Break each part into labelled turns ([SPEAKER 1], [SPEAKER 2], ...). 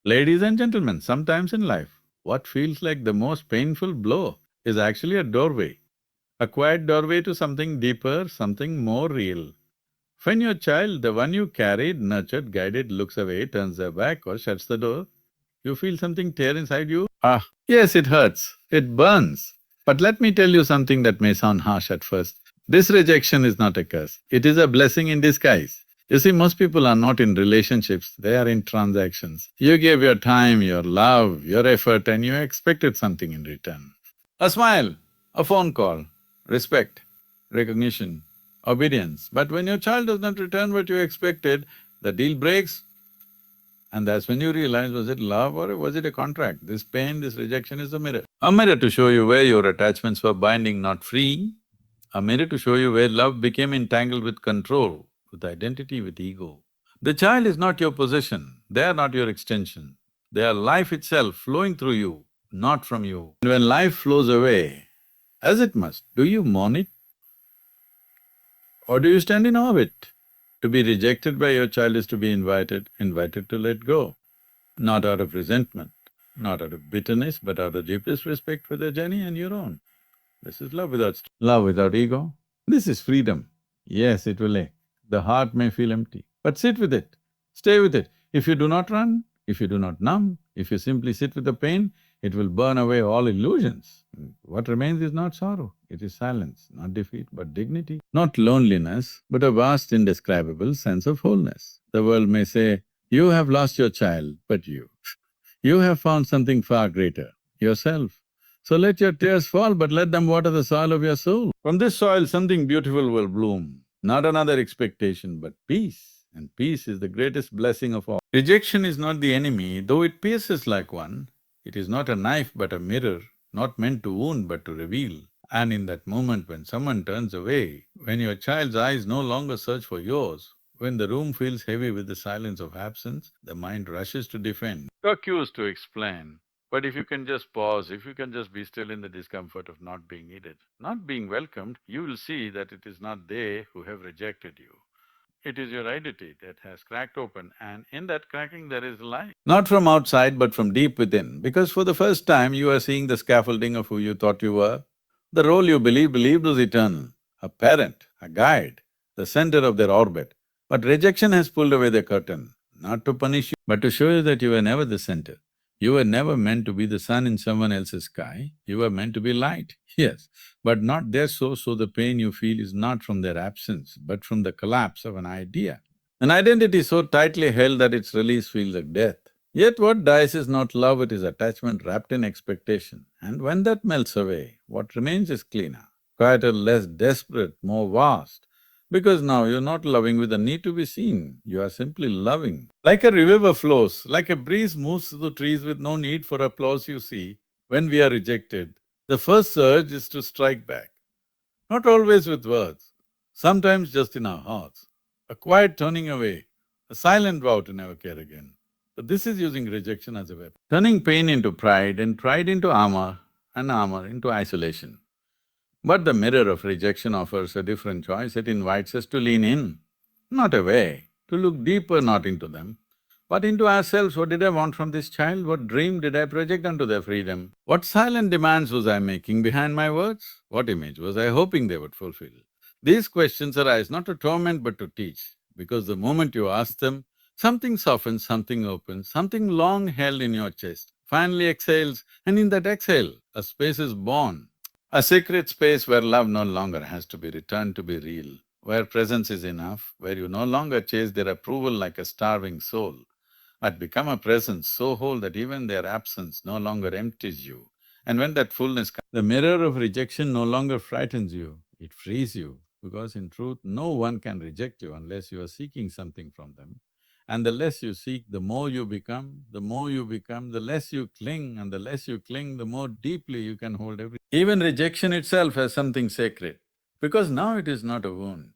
[SPEAKER 1] Ladies and gentlemen, sometimes in life, what feels like the most painful blow is actually a doorway, a quiet doorway to something deeper, something more real. When your child, the one you carried, nurtured, guided, looks away, turns their back or shuts the door, you feel something tear inside you. Ah, yes, it hurts, it burns. But let me tell you something that may sound harsh at first. This rejection is not a curse, it is a blessing in disguise. You see, most people are not in relationships, they are in transactions. You gave your time, your love, your effort and you expected something in return. A smile, a phone call, respect, recognition, obedience. But when your child does not return what you expected, the deal breaks, and that's when you realize, was it love or was it a contract? This pain, this rejection is a mirror. A mirror to show you where your attachments were binding, not free. A mirror to show you where love became entangled with control, with identity, with ego. The child is not your possession, they are not your extension. They are life itself flowing through you, not from you. And when life flows away, as it must, do you mourn it or do you stand in awe of it? To be rejected by your child is to be invited to let go. Not out of resentment, not out of bitterness, but out of deepest respect for their journey and your own. This is love without ego. This is freedom. Yes, it will ache. The heart may feel empty, but sit with it, stay with it. If you do not run, if you do not numb, if you simply sit with the pain, it will burn away all illusions. What remains is not sorrow, it is silence, not defeat, but dignity. Not loneliness, but a vast indescribable sense of wholeness. The world may say, you have lost your child, but you have found something far greater, yourself. So let your tears fall, but let them water the soil of your soul. From this soil, something beautiful will bloom, not another expectation, but peace. And peace is the greatest blessing of all. Rejection is not the enemy, though it pierces like one. It is not a knife but a mirror, not meant to wound but to reveal. And in that moment when someone turns away, when your child's eyes no longer search for yours, when the room feels heavy with the silence of absence, the mind rushes to defend. You're accused to explain, but if you can just pause, if you can just be still in the discomfort of not being needed, not being welcomed, you will see that it is not they who have rejected you. It is your identity that has cracked open, and in that cracking there is light. Not from outside, but from deep within, because for the first time you are seeing the scaffolding of who you thought you were. The role you believed was eternal, a parent, a guide, the center of their orbit. But rejection has pulled away the curtain, not to punish you, but to show you that you were never the center. You were never meant to be the sun in someone else's sky, you were meant to be light, yes, but not their source, so the pain you feel is not from their absence, but from the collapse of an idea. An identity so tightly held that its release feels like death. Yet what dies is not love, it is attachment wrapped in expectation. And when that melts away, what remains is cleaner, quieter, less desperate, more vast. Because now you're not loving with a need to be seen, you are simply loving. Like a river flows, like a breeze moves through the trees with no need for applause, you see, when we are rejected, the first surge is to strike back. Not always with words, sometimes just in our hearts. A quiet turning away, a silent vow to never care again. But this is using rejection as a weapon. Turning pain into pride and pride into armor and armor into isolation. But the mirror of rejection offers a different choice. It invites us to lean in, not away, to look deeper not into them, but into ourselves. What did I want from this child? What dream did I project onto their freedom? What silent demands was I making behind my words? What image was I hoping they would fulfill? These questions arise not to torment but to teach, because the moment you ask them, something softens, something opens, something long held in your chest finally exhales, and in that exhale, a space is born. A sacred space where love no longer has to be returned to be real, where presence is enough, where you no longer chase their approval like a starving soul, but become a presence so whole that even their absence no longer empties you. And when that fullness comes, the mirror of rejection no longer frightens you, it frees you, because in truth, no one can reject you unless you are seeking something from them. And the less you seek, the more you become, the more you become, the less you cling, and the less you cling, the more deeply you can hold everything. Even rejection itself has something sacred, because now it is not a wound.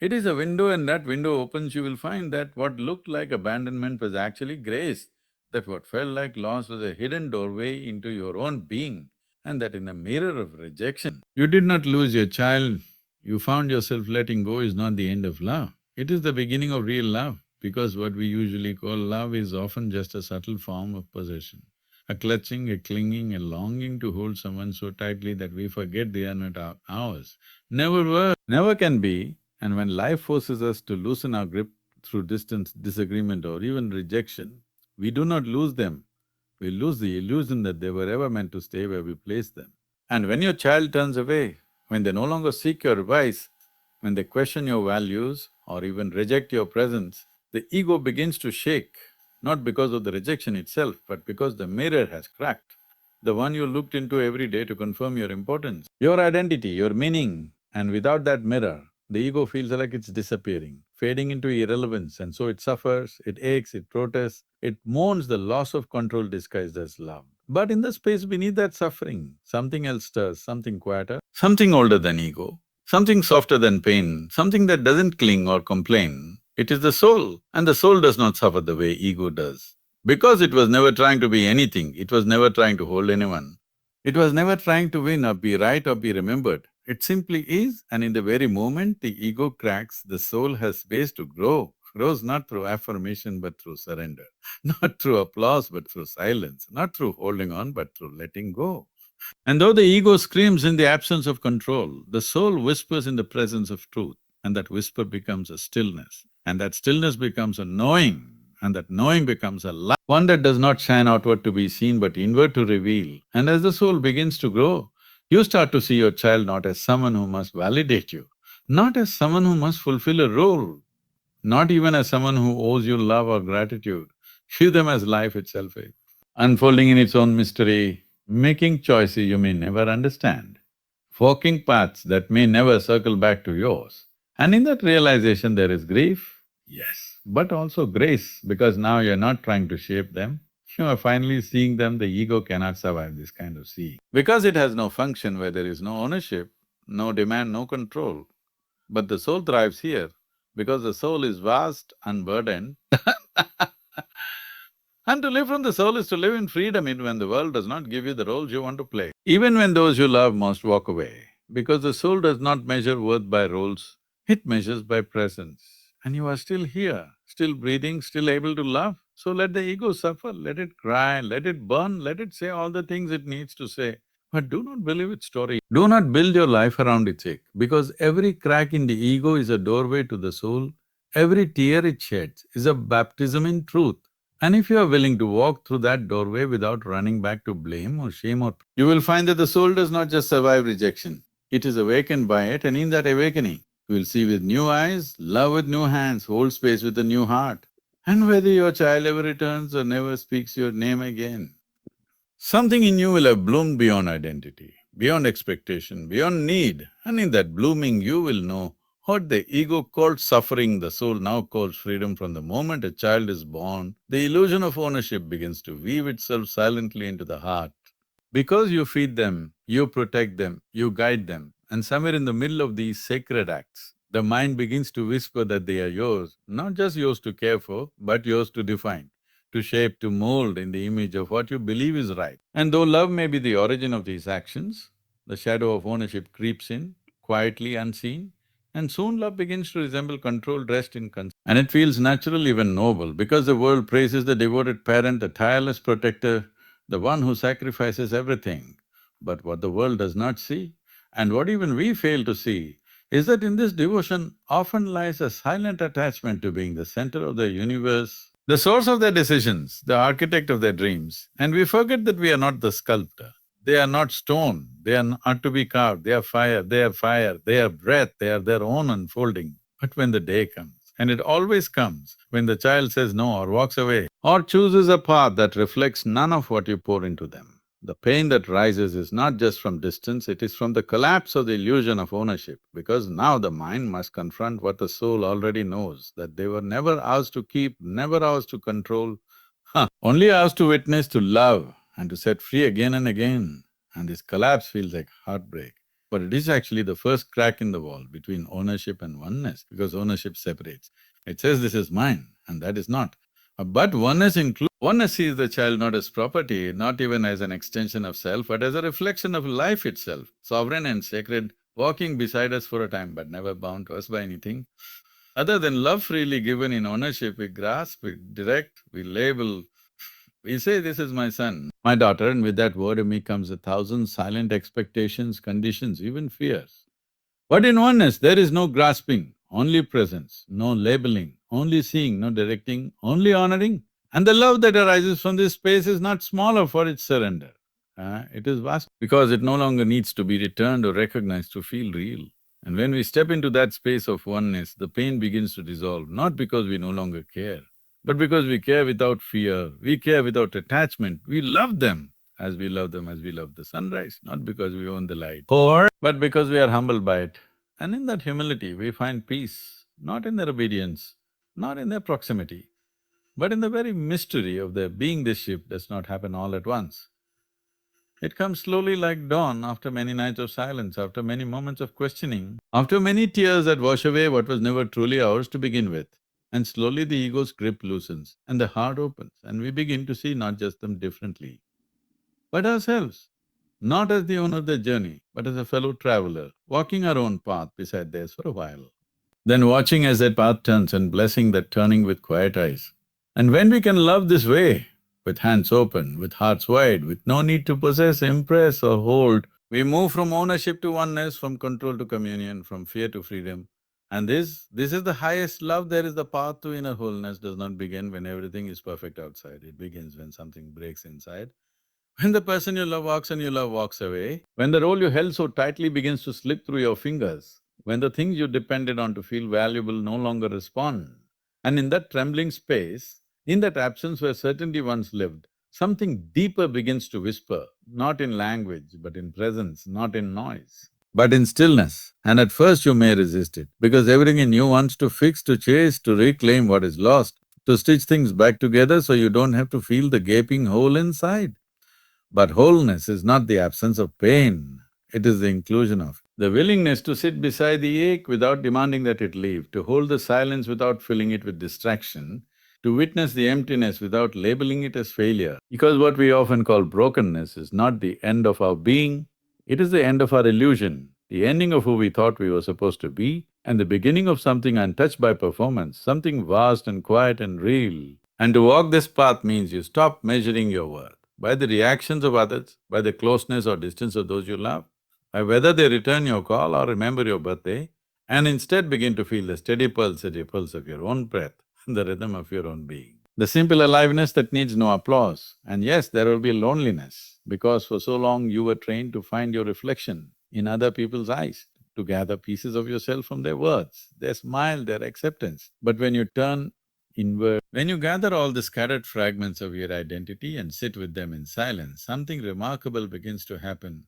[SPEAKER 1] It is a window, and that window opens, you will find that what looked like abandonment was actually grace, that what felt like loss was a hidden doorway into your own being, and that in a mirror of rejection, you did not lose your child, you found yourself letting go is not the end of love, it is the beginning of real love. because what we usually call love is often just a subtle form of possession. A clutching, a clinging, a longing to hold someone so tightly that we forget they are not ours. Never were, never can be, and when life forces us to loosen our grip through distance, disagreement or even rejection, we do not lose them. We lose the illusion that they were ever meant to stay where we placed them. And when your child turns away, when they no longer seek your advice, when they question your values or even reject your presence, the ego begins to shake, not because of the rejection itself, but because the mirror has cracked. The one you looked into every day to confirm your importance, your identity, your meaning, and without that mirror, the ego feels like it's disappearing, fading into irrelevance, and so it suffers, it aches, it protests, it mourns the loss of control disguised as love. But in the space beneath that suffering, something else stirs, something quieter, something older than ego, something softer than pain, something that doesn't cling or complain. It is the soul, and the soul does not suffer the way ego does. Because it was never trying to be anything, it was never trying to hold anyone. It was never trying to win or be right or be remembered. It simply is, and in the very moment the ego cracks, the soul has space to grow. Grows not through affirmation but through surrender, not through applause but through silence, not through holding on but through letting go. And though the ego screams in the absence of control, the soul whispers in the presence of truth, and that whisper becomes a stillness, and that stillness becomes a knowing, and that knowing becomes a light, one that does not shine outward to be seen but inward to reveal. And as the soul begins to grow, you start to see your child not as someone who must validate you, not as someone who must fulfill a role, not even as someone who owes you love or gratitude. See them as life itself is, unfolding in its own mystery, making choices you may never understand, walking paths that may never circle back to yours. And in that realization there is grief, yes, but also grace, because now you're not trying to shape them, you are finally seeing them. The ego cannot survive this kind of seeing. Because it has no function where there is no ownership, no demand, no control. But the soul thrives here, because the soul is vast, unburdened, and to live from the soul is to live in freedom even when the world does not give you the roles you want to play. Even when those you love must walk away, because the soul does not measure worth by roles, it measures by presence. And you are still here, still breathing, still able to love. So let the ego suffer, let it cry, let it burn, let it say all the things it needs to say. But do not believe its story. Do not build your life around its ache, because every crack in the ego is a doorway to the soul. Every tear it sheds is a baptism in truth. And if you are willing to walk through that doorway without running back to blame or shame or… you will find that the soul does not just survive rejection, it is awakened by it, and in that awakening, you will see with new eyes, love with new hands, hold space with a new heart. And whether your child ever returns or never speaks your name again, something in you will have bloomed beyond identity, beyond expectation, beyond need, and in that blooming you will know what the ego called suffering, the soul now calls freedom. From the moment a child is born, the illusion of ownership begins to weave itself silently into the heart. Because you feed them, you protect them, you guide them, and somewhere in the middle of these sacred acts, the mind begins to whisper that they are yours, not just yours to care for, but yours to define, to shape, to mold in the image of what you believe is right. And though love may be the origin of these actions, the shadow of ownership creeps in, quietly unseen, and soon love begins to resemble control dressed in consent. And it feels natural, even noble, because the world praises the devoted parent, the tireless protector, the one who sacrifices everything. But what the world does not see, and what even we fail to see, is that in this devotion often lies a silent attachment to being the center of the universe, the source of their decisions, the architect of their dreams. And we forget that we are not the sculptor. They are not stone, they are not to be carved, they are fire, they are fire, they are breath, they are their own unfolding. But when the day comes, and it always comes, when the child says no or walks away, or chooses a path that reflects none of what you pour into them, the pain that rises is not just from distance, it is from the collapse of the illusion of ownership, because now the mind must confront what the soul already knows, that they were never ours to keep, never ours to control, only ours to witness, to love, and to set free again and again. And this collapse feels like heartbreak. But it is actually the first crack in the wall between ownership and oneness, because ownership separates. It says this is mine, and that is not. But oneness sees the child not as property, not even as an extension of self, but as a reflection of life itself, sovereign and sacred, walking beside us for a time, but never bound to us by anything. Other than love freely given in ownership, we grasp, we direct, we label, we say, this is my son, my daughter, and with that word in me comes 1,000 silent expectations, conditions, even fears. But in oneness, there is no grasping, only presence, no labeling, only seeing, no directing, only honoring. And the love that arises from this space is not smaller for its surrender. It is vast because it no longer needs to be returned or recognized to feel real. And when we step into that space of oneness, the pain begins to dissolve, not because we no longer care, but because we care without fear, we care without attachment, we love them as we love them as we love the sunrise, not because we own the light, or but because we are humbled by it. And in that humility, we find peace, not in their obedience, not in their proximity, but in the very mystery of their being this shift does not happen all at once. It comes slowly like dawn after many nights of silence, after many moments of questioning, after many tears that wash away what was never truly ours to begin with. And slowly the ego's grip loosens and the heart opens and we begin to see not just them differently, but ourselves, not as the owner of the journey, but as a fellow traveler, walking our own path beside theirs for a while. Then watching as that path turns and blessing that turning with quiet eyes. And when we can love this way, with hands open, with hearts wide, with no need to possess, impress or hold, we move from ownership to oneness, from control to communion, from fear to freedom. And this is the highest love. There is the path to inner wholeness does not begin when everything is perfect outside. It begins when something breaks inside. When the person you love walks and you love walks away, when the role you held so tightly begins to slip through your fingers, when the things you depended on to feel valuable no longer respond, and in that trembling space, in that absence where certainty once lived, something deeper begins to whisper, not in language, but in presence, not in noise, but in stillness. And at first you may resist it, because everything in you wants to fix, to chase, to reclaim what is lost, to stitch things back together so you don't have to feel the gaping hole inside. But wholeness is not the absence of pain, it is the inclusion of it. The willingness to sit beside the ache without demanding that it leave, to hold the silence without filling it with distraction, to witness the emptiness without labeling it as failure. Because what we often call brokenness is not the end of our being, it is the end of our illusion, the ending of who we thought we were supposed to be, and the beginning of something untouched by performance, something vast and quiet and real. And to walk this path means you stop measuring your worth by the reactions of others, by the closeness or distance of those you love, by whether they return your call or remember your birthday, and instead begin to feel the steady pulse of your own breath, the rhythm of your own being. The simple aliveness that needs no applause. And yes, there will be loneliness, because for so long you were trained to find your reflection in other people's eyes, to gather pieces of yourself from their words, their smile, their acceptance. But when you turn inward, when you gather all the scattered fragments of your identity and sit with them in silence, something remarkable begins to happen.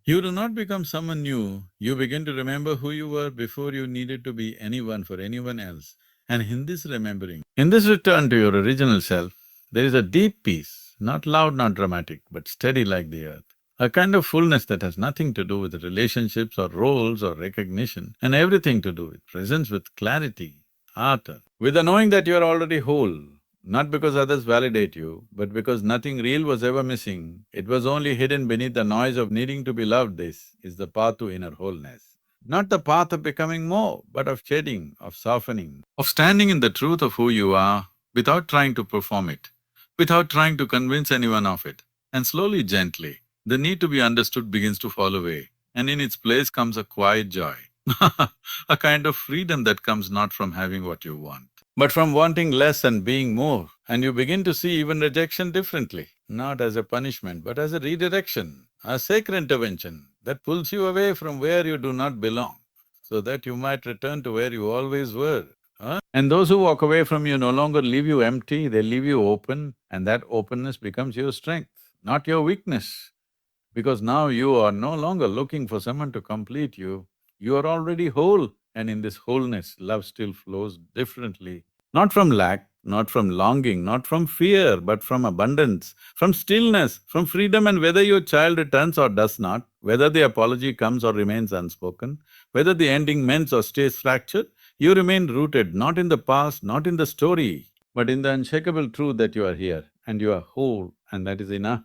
[SPEAKER 1] You do not become someone new, you begin to remember who you were before you needed to be anyone for anyone else. And in this remembering, in this return to your original self, there is a deep peace, not loud, not dramatic, but steady like the earth. A kind of fullness that has nothing to do with relationships or roles or recognition, and everything to do with presence, with clarity, Arthur, with the knowing that you are already whole, not because others validate you, but because nothing real was ever missing, it was only hidden beneath the noise of needing to be loved. This is the path to inner wholeness. Not the path of becoming more, but of shedding, of softening, of standing in the truth of who you are without trying to perform it, without trying to convince anyone of it. And slowly, gently, the need to be understood begins to fall away, and in its place comes a quiet joy, a kind of freedom that comes not from having what you want, but from wanting less and being more. And you begin to see even rejection differently, not as a punishment, but as a redirection, a sacred intervention that pulls you away from where you do not belong, so that you might return to where you always were. And those who walk away from you no longer leave you empty, they leave you open, and that openness becomes your strength, not your weakness. Because now you are no longer looking for someone to complete you, you are already whole, and in this wholeness, love still flows differently. Not from lack, not from longing, not from fear, but from abundance, from stillness, from freedom. And whether your child returns or does not, whether the apology comes or remains unspoken, whether the ending mends or stays fractured, you remain rooted not in the past, not in the story, but in the unshakable truth that you are here and you are whole, and that is enough.